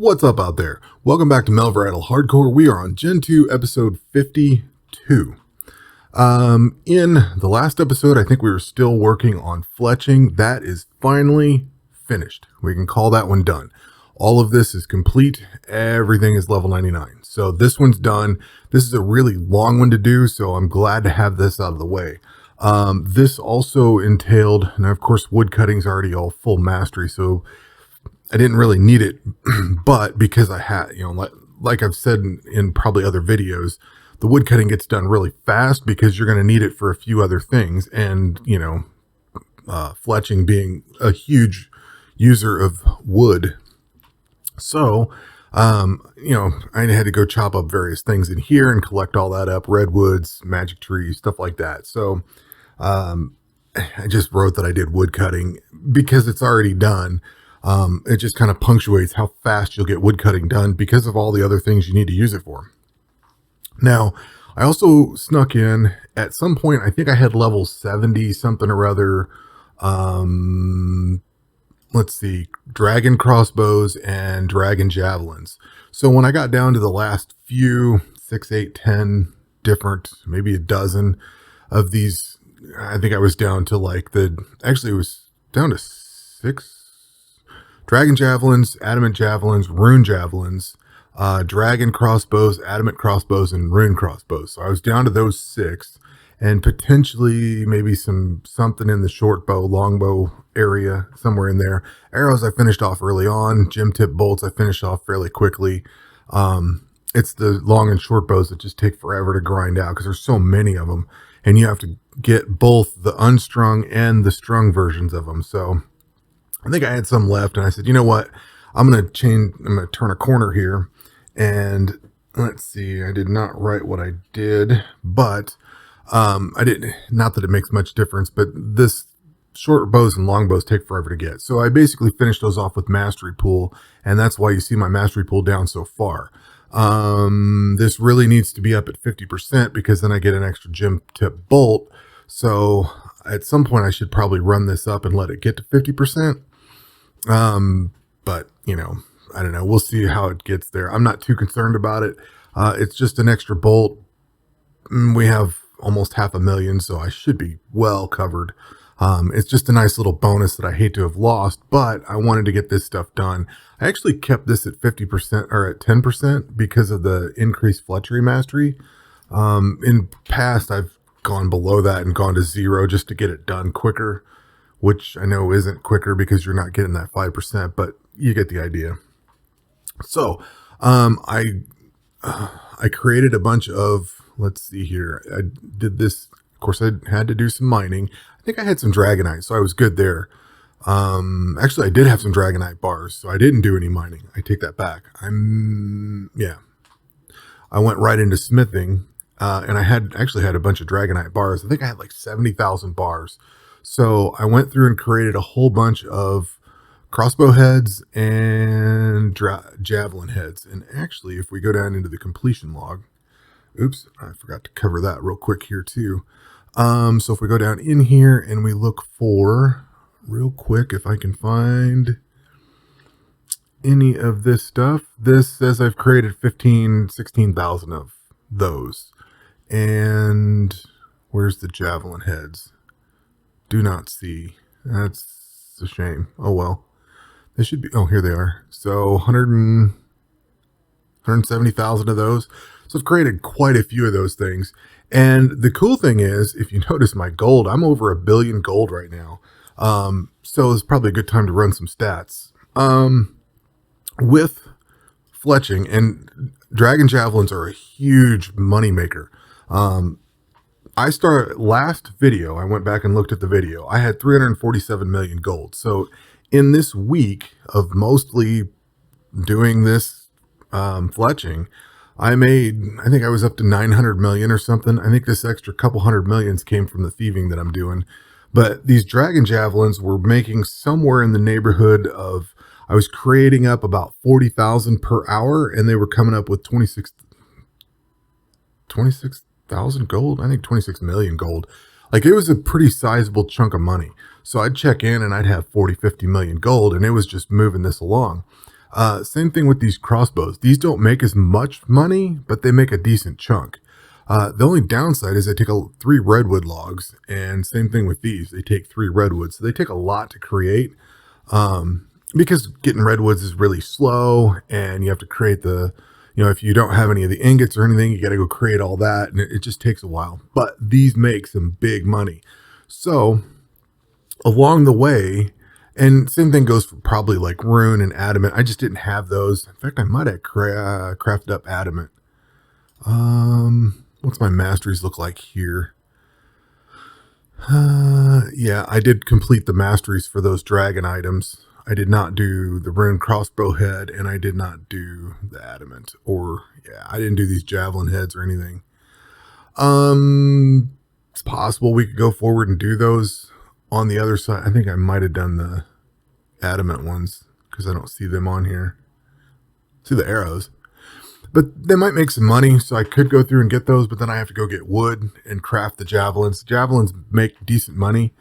What's up out there? Welcome back to Melvor Hardcore. We are on Gen 2 episode 52. In the last episode, I think we were still working on fletching. That is finally finished. We can call that one done. All of this is complete. Everything is level 99. So this one's done. This is a really long one to do, so I'm glad to have this out of the way. This also entailed, and of course wood cutting's already all full mastery, so I didn't really need it, but because I had, like I've said in probably other videos, the wood cutting gets done really fast because you're going to need it for a few other things. And, fletching being a huge user of wood. So, I had to go chop up various things in here and collect all that up, redwoods, magic trees, stuff like that. So, I just wrote that I did wood cutting because it's already done. It just kind of punctuates how fast you'll get wood cutting done because of all the other things you need to use it for. Now, I also snuck in at some point, I think I had level 70 something or other. Let's see, dragon crossbows and dragon javelins. So when I got down to the last few 6, 8, 10 different, maybe a dozen of these, I think I was down to it was down to 6 dragon javelins, adamant javelins, rune javelins, dragon crossbows, adamant crossbows, and rune crossbows. So I was down to those 6, and potentially maybe something in the short bow, longbow area, somewhere in there. Arrows I finished off early on. Gem tip bolts I finished off fairly quickly. It's the long and short bows that just take forever to grind out because there's so many of them, and you have to get both the unstrung and the strung versions of them. So I think I had some left, and I said, you know what? I'm going to turn a corner here, and let's see. I did not write what I did, but I didn't. Not that it makes much difference, but this short bows and long bows take forever to get. So I basically finished those off with mastery pool, and that's why you see my mastery pool down so far. This really needs to be up at 50% because then I get an extra gem tip bolt. So at some point I should probably run this up and let it get to 50%. But I don't know. We'll see how it gets there. I'm not too concerned about it. It's just an extra bolt. We have almost 500,000, so I should be well covered. It's just a nice little bonus that I hate to have lost, but I wanted to get this stuff done. I actually kept this at 50% or at 10% because of the increased fletchery mastery. In past, I've gone below that and gone to 0 just to get it done quicker, which I know isn't quicker because you're not getting that 5%, but you get the idea. So, I created a bunch of, let's see here. I did this, of course I had to do some mining. I think I had some dragonite, so I was good there. Actually I did have some dragonite bars, so I didn't do any mining. I take that back. I went right into smithing, and I actually had a bunch of dragonite bars. I think I had like 70,000 bars. So I went through and created a whole bunch of crossbow heads and javelin heads. And actually, if we go down into the completion log, oops, I forgot to cover that real quick here too. So if we go down in here and we look for, real quick, if I can find any of this stuff, this says I've created 16,000 of those. And where's the javelin heads? Do not see. That's a shame. Oh well. They should be, oh, here they are. So 170,000 of those. So I've created quite a few of those things. And the cool thing is, if you notice my gold, I'm over 1 billion gold right now. So it's probably a good time to run some stats. With fletching, and dragon javelins are a huge money maker. Last video, I went back and looked at the video. I had 347 million gold. So in this week of mostly doing this fletching, I think I was up to 900 million or something. I think this extra couple hundred millions came from the thieving that I'm doing. But these dragon javelins were making somewhere in the neighborhood of, I was creating up about 40,000 per hour, and they were coming up with 26,000 gold. I think 26 million gold. Like, it was a pretty sizable chunk of money. So I'd check in and I'd have 40, 50 million gold, and it was just moving this along. Same thing with these crossbows. These don't make as much money, but they make a decent chunk. The only downside is they take 3 redwood logs, and same thing with these. They take 3 redwoods, so they take a lot to create. Because getting redwoods is really slow, and you have to create if you don't have any of the ingots or anything, you got to go create all that, and it just takes a while. But these make some big money. So along the way, and same thing goes for probably like rune and adamant. I just didn't have those. In fact, I might have crafted up adamant. What's my masteries look like here? Yeah, I did complete the masteries for those dragon items. I did not do the rune crossbow head, and I did not do the adamant, I didn't do these javelin heads or anything. It's possible we could go forward and do those on the other side. I think I might have done the adamant ones because I don't see them on here. See the arrows, but they might make some money, so I could go through and get those, but then I have to go get wood and craft the javelins. Javelins make decent money.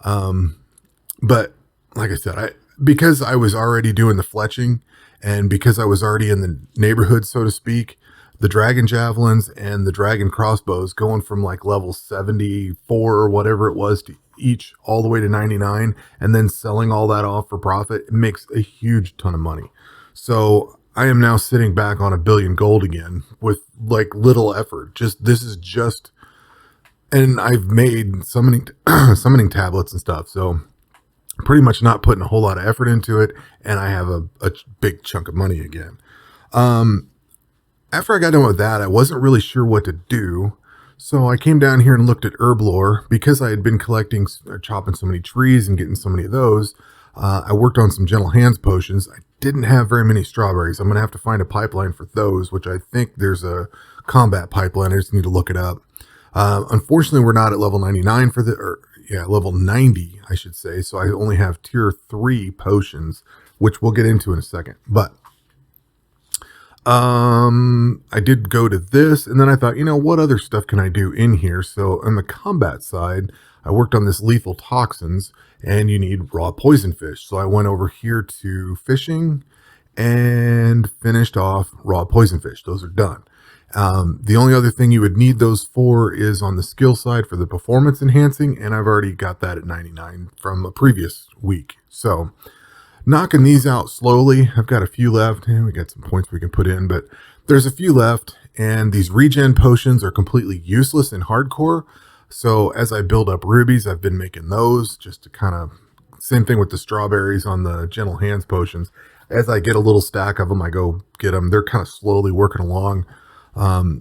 But like I said, because I was already doing the fletching, and because I was already in the neighborhood, so to speak, the dragon javelins and the dragon crossbows going from like level 74 or whatever it was to each all the way to 99, and then selling all that off for profit, it makes a huge ton of money. So I am now sitting back on 1 billion gold again with like little effort. And I've made summoning tablets and stuff. So pretty much not putting a whole lot of effort into it, and I have a big chunk of money again. After I got done with that, I wasn't really sure what to do, so I came down here and looked at herblore. Because I had been chopping so many trees and getting so many of those, I worked on some gentle hands potions. I didn't have very many strawberries. I'm going to have to find a pipeline for those, which I think there's a combat pipeline. I just need to look it up. Unfortunately, we're not at level 99 level 90, I should say. So I only have tier 3 potions, which we'll get into in a second. But I did go to this, and then I thought, what other stuff can I do in here? So on the combat side, I worked on this lethal toxins, and you need raw poison fish. So I went over here to fishing and finished off raw poison fish. Those are done. The only other thing you would need those for is on the skill side for the performance enhancing, and I've already got that at 99 from a previous week. So knocking these out slowly. I've got a few left, and we got some points we can put in, but there's a few left, and these regen potions are completely useless in hardcore. So as I build up rubies, I've been making those just to kind of, same thing with the strawberries on the gentle hands potions. As I get a little stack of them, I go get them. They're kind of slowly working along.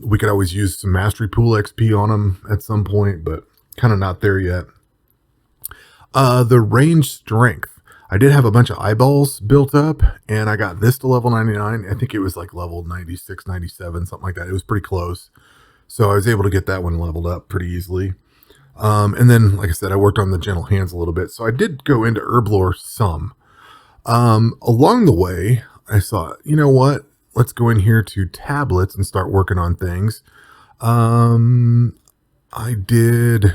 We could always use some mastery pool XP on them at some point, but kind of not there yet. The range strength. I did have a bunch of eyeballs built up, and I got this to level 99. I think it was like level 96, 97, something like that. It was pretty close. So I was able to get that one leveled up pretty easily. And then, like I said, I worked on the gentle hands a little bit. So I did go into herblore some. Along the way, I thought, you know what? Let's go in here to tablets and start working on things. I did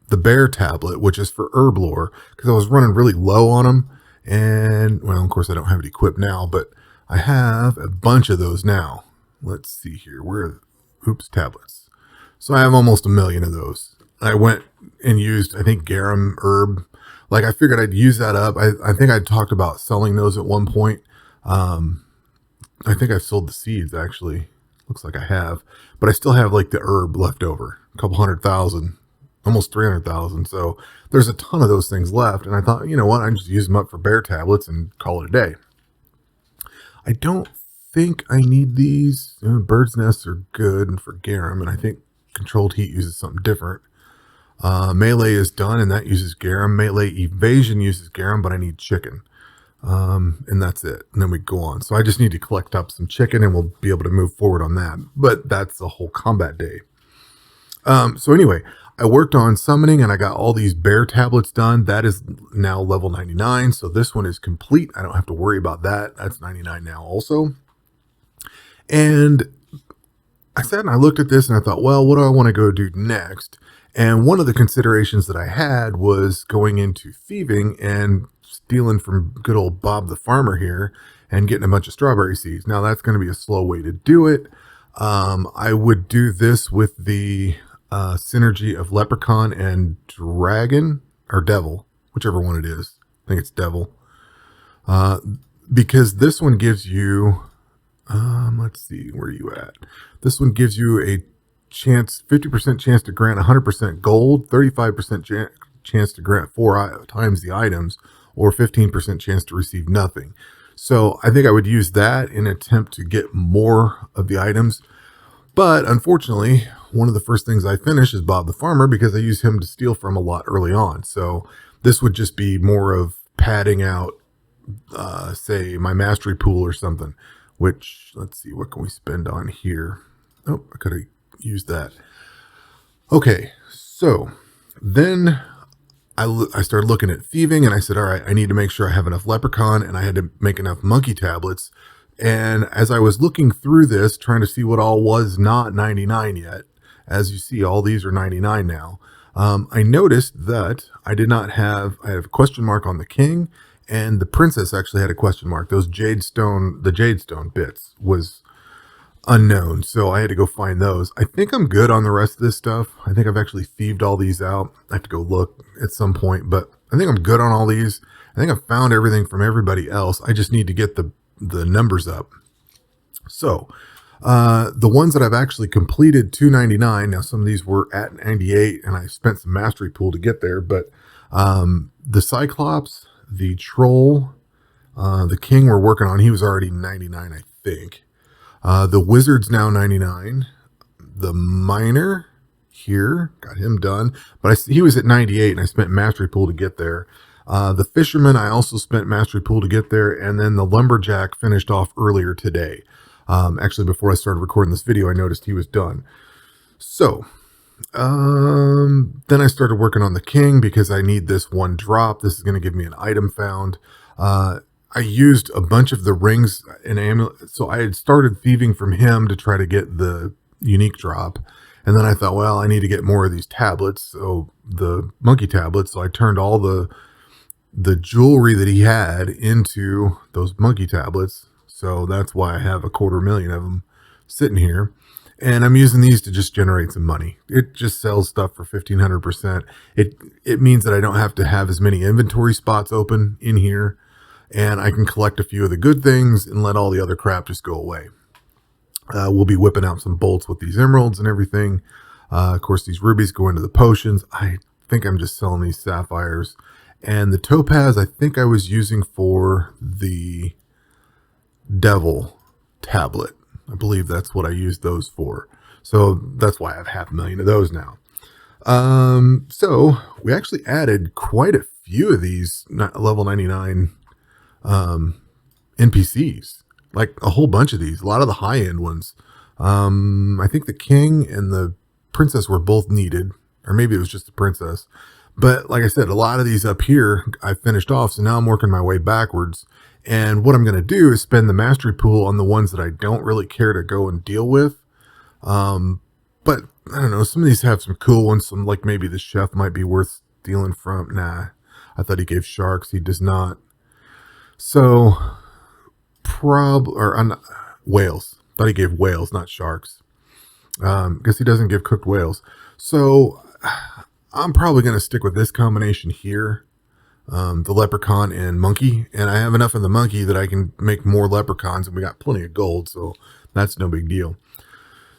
the bear tablet, which is for herblore, because I was running really low on them. And, well, of course, I don't have it equipped now, but I have a bunch of those now. Let's see here. Tablets. So I have almost 1 million of those. I went and used, I think, garum herb. Like, I figured I'd use that up. I think I talked about selling those at one point. I think I've sold the seeds, actually. Looks like I have. But I still have, like, the herb left over. A couple 100,000. Almost 300,000. So there's a ton of those things left. And I thought, you know what? I just use them up for bear tablets and call it a day. I don't think I need these. Bird's nests are good for garum. And I think controlled heat uses something different. Melee is done, and that uses garum. Melee evasion uses garum, but I need chicken. And that's it. And then we go on. So I just need to collect up some chicken, and we'll be able to move forward on that. But that's the whole combat day. So anyway, I worked on summoning, and I got all these bear tablets done. That is now level 99. So this one is complete. I don't have to worry about that. That's 99 now also. And I sat and I looked at this, and I thought, well, what do I want to go do next? And one of the considerations that I had was going into thieving and stealing from good old Bob the farmer here and getting a bunch of strawberry seeds. Now that's going to be a slow way to do it. I would do this with the synergy of leprechaun and dragon or devil, whichever one it is. I think it's devil. Because this one gives you, let's see, where are you at? This one gives you a chance, 50% chance to grant 100% gold, 35% chance to grant 4 times the items, or 15% chance to receive nothing. So I think I would use that in an attempt to get more of the items. But unfortunately, one of the first things I finish is Bob the Farmer, because I use him to steal from a lot early on. So this would just be more of padding out, say, my mastery pool or something, which, let's see, what can we spend on here? Oh, I could have used that. Okay, so then I started looking at thieving, and I said, all right, I need to make sure I have enough leprechaun, and I had to make enough monkey tablets. And as I was looking through this, trying to see what all was not 99 yet, as you see, all these are 99 now, I noticed that I have a question mark on the king, and the princess actually had a question mark. Those the jadestone bits was unknown, so I had to go find those. I think I'm good on the rest of this stuff. I think I've actually thieved all these out. I have to go look at some point, but I think I'm good on all these. I think I've found everything from everybody else. I just need to get the numbers up. So the ones that I've actually completed 299. Now some of these were at 98, and I spent some mastery pool to get there, but the Cyclops, the Troll, the King we're working on, he was already 99, I think. The Wizard's now 99. The Miner here, got him done, but he was at 98, and I spent mastery pool to get there. The Fisherman, I also spent mastery pool to get there, and then the Lumberjack finished off earlier today. Actually, before I started recording this video, I noticed he was done. So then I started working on the King, because I need this one drop. This is going to give me an item found. I used a bunch of the rings and amulets, so I had started thieving from him to try to get the unique drop. And then I thought, well, I need to get more of these tablets, so the monkey tablets. So I turned all the jewelry that he had into those monkey tablets. So that's why I have 250,000 of them sitting here. And I'm using these to just generate some money. It just sells stuff for 1,500%. It means that I don't have to have as many inventory spots open in here, and I can collect a few of the good things and let all the other crap just go away. We'll be whipping out some bolts with these emeralds and everything. Of course, these rubies go into the potions. I think I'm just selling these sapphires. And the topaz, I think I was using for the devil tablet. I believe that's what I used those for. So that's why I have 500,000 of those now. So we actually added quite a few of these level 99 NPCs, like a whole bunch of these, a lot of the high-end ones. I think the King and the Princess were both needed, or maybe it was just the Princess. But like I said, a lot of these up here I finished off, so now I'm working my way backwards. And what I'm going to do is spend the mastery pool on the ones that I don't really care to go and deal with. But I don't know, some of these have some cool ones. Some, like maybe the chef might be worth stealing from. Nah, I thought he gave sharks. He does not. So whales. Thought he gave whales, not sharks. Guess he doesn't give cooked whales. So I'm probably going to stick with this combination here. The leprechaun and monkey, and I have enough of the monkey that I can make more leprechauns, and we got plenty of gold, so that's no big deal.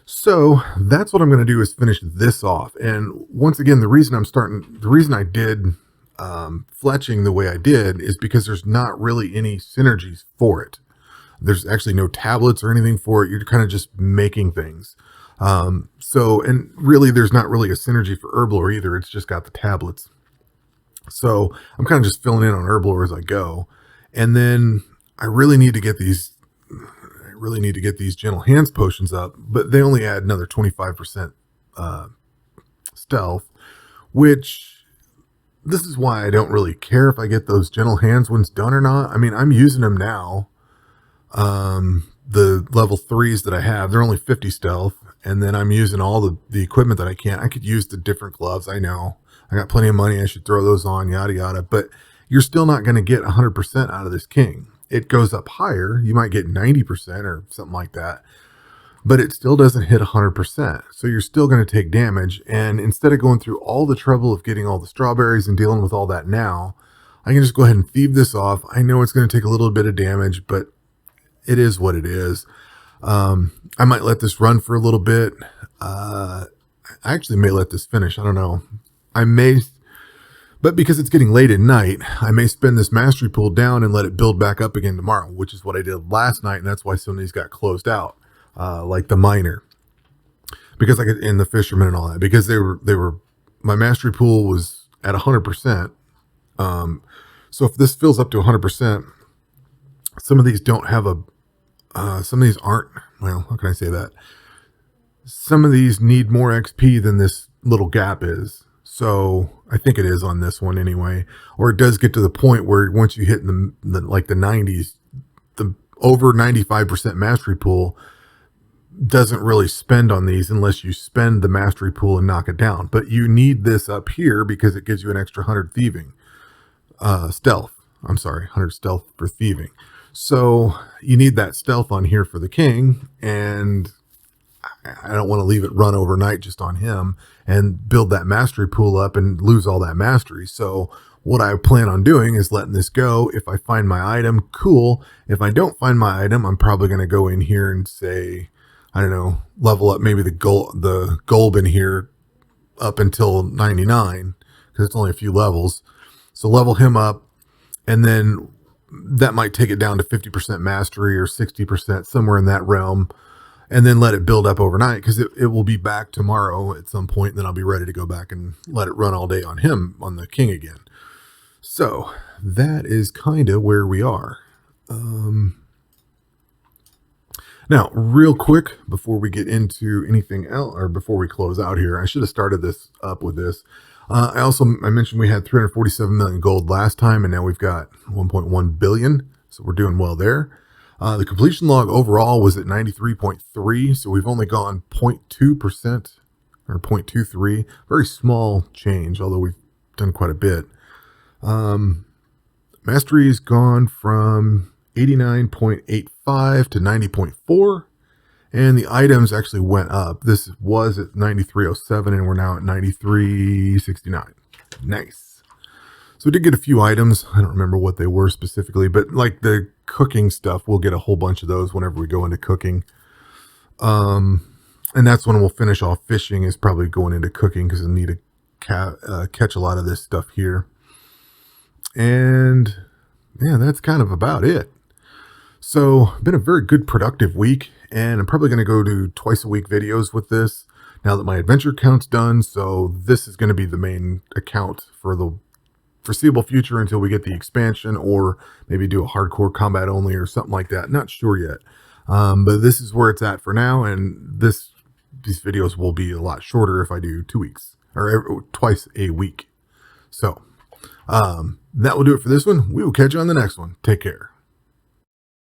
So that's what I'm going to do, is finish this off. And once again, the reason I did fletching the way I did is because there's not really any synergies for it. There's actually no tablets or anything for it. You're kind of just making things. And really there's not really a synergy for herblore either. It's just got the tablets. So I'm kind of just filling in on herblore as I go. And then I really need to get these gentle hands potions up, but they only add another 25% stealth, which this is why I don't really care if I get those gentle hands ones done or not. I mean, I'm using them now. The level 3s that I have, they're only 50 stealth. And then I'm using all the equipment that I can. I could use the different gloves. I know I got plenty of money. I should throw those on, yada, yada. But you're still not going to get 100% out of this King. it goes up higher. You might get 90% or something like that, but it still doesn't hit 100%. So you're still going to take damage. And instead of going through all the trouble of getting all the strawberries and dealing with all that now, I can just go ahead and thieve this off. I know it's going to take a little bit of damage, but it is what it is. I might let this run for a little bit. I actually may let this finish. I don't know. I may, but because it's getting late at night, I may spend this mastery pool down and let it build back up again tomorrow, which is what I did last night. And that's why some of these got closed out, like the miner, because I could, in the fisherman and all that, because they were, my mastery pool was at 100%. So if this fills up to 100%, some of these don't have some of these aren't, well, how can I say that? Some of these need more XP than this little gap is. So I think it is on this one anyway, or it does get to the point where once you hit like the 90s, the over 95% mastery pool doesn't really spend on these unless you spend the mastery pool and knock it down. But you need this up here because it gives you an extra 100 thieving. Stealth. I'm sorry, 100 stealth for thieving. So you need that stealth on here for the king, and I don't want to leave it run overnight just on him and build that mastery pool up and lose all that mastery. So what I plan on doing is letting this go. If I find my item, cool. If I don't find my item, I'm probably going to go in here and say, I don't know, level up maybe the Golb in here up until 99 because it's only a few levels. So level him up, and then that might take it down to 50% mastery or 60%, somewhere in that realm, and then let it build up overnight because it will be back tomorrow at some point. And then I'll be ready to go back and let it run all day on him, on the king again. So that is kind of where we are. Now, real quick, before we get into anything else, or before we close out here, I should have started this up with this. I mentioned we had 347 million gold last time, and now we've got 1.1 billion. So we're doing well there. The completion log overall was at 93.3. So we've only gone 0.2% or 0.23. Very small change, although we've done quite a bit. Mastery's gone from 89.85 to 90.4. And the items actually went up. This was at 9307 and we're now at 9369. Nice. So we did get a few items. I don't remember what they were specifically, but like the cooking stuff, we'll get a whole bunch of those whenever we go into cooking. And that's when we'll finish off fishing, is probably going into cooking because I need to catch a lot of this stuff here. And yeah, that's kind of about it. So been a very good productive week, and I'm probably going to go do twice a week videos with this now that my adventure count's done. So this is going to be the main account for the foreseeable future until we get the expansion, or maybe do a hardcore combat only or something like that. Not sure yet. But this is where it's at for now. And these videos will be a lot shorter if I do 2 weeks or twice a week. So that will do it for this one. We will catch you on the next one. Take care.